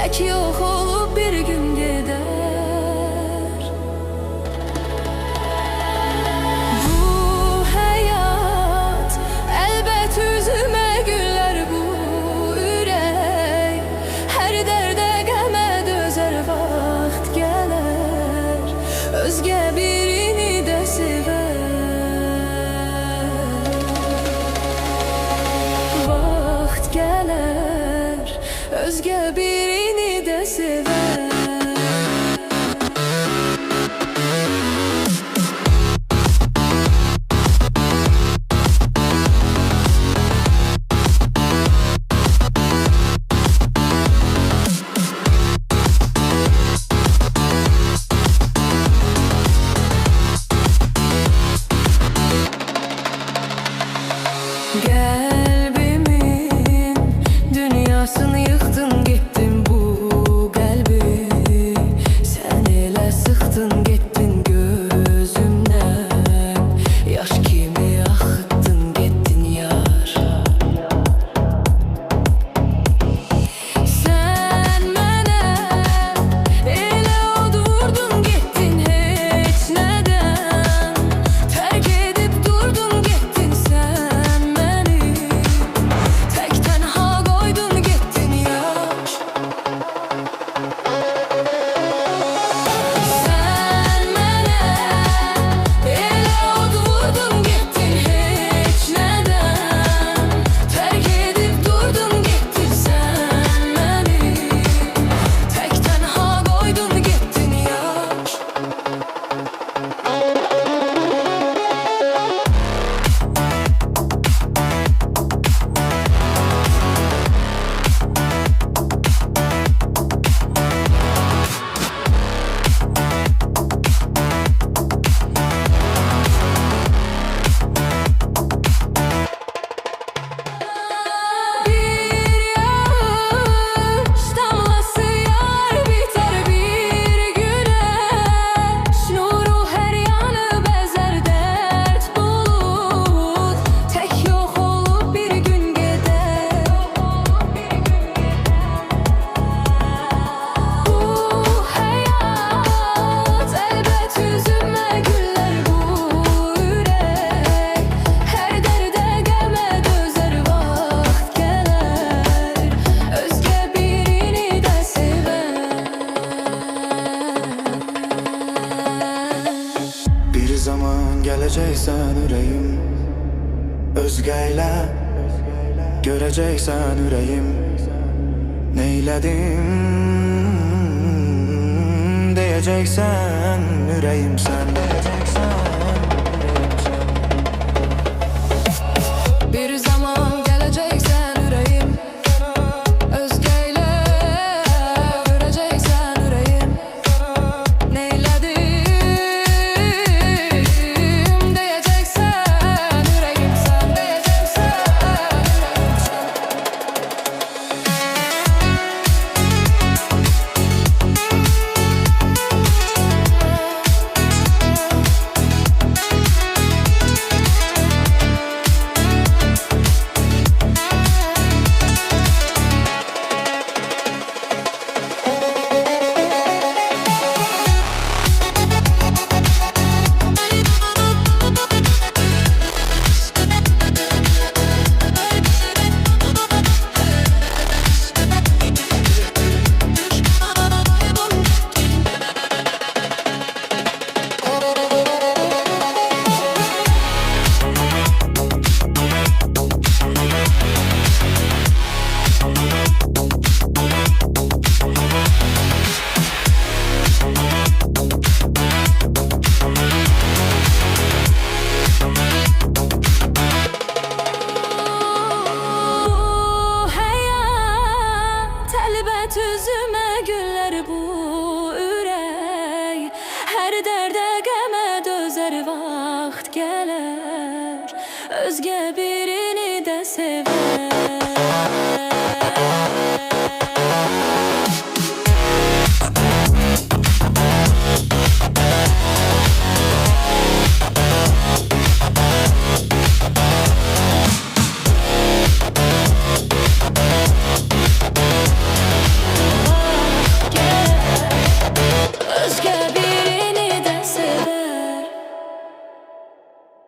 tek yok olup bir gün gider. Bu hayat elbet üzüme güller, bu ürek her derde qəmə dözər, vaxt gələr özgə birini də sevər. Vaxt gələr özgə birini də sevər. Kalbimin dünyasını yıktın, gittin bu kalbi. Sen ele sıktın, gittin gözümden. Yaş kimi akıttın, gittin yar. Sen mənə elə od vurdun, gittin heç nədən. Terk edip durdun, gittin sen beni. Tek tenha koydun, gittin yaş. Sen mənə elə od vurdun, gittin heç nədən. Terk edip durdun, gittin sen beni. Tek tenha koydun, gittin yaş. Bir yaş damlası yar biter, bir güneş nuru her yanı bezer, dert bulut tek yok olup bir gün gider. Bu hayat elbet üzüme güller, bu yürek her derde qəmə dözər, vaxt gələr özgə birini də sevər. Bir zaman geleceksen yüreğim, özgeyle göreceksen yüreğim. Neyledim diyeceksen yüreğim, sen diyeceksen. Bir zaman geleceksen yüreğim, özgeyle göreceksen yüreğim. Neyledim diyeceksen yüreğim, sen diyeceksen üzüme güller, bu ürek her derde qəmə dözər, vaxt gələr özgə bir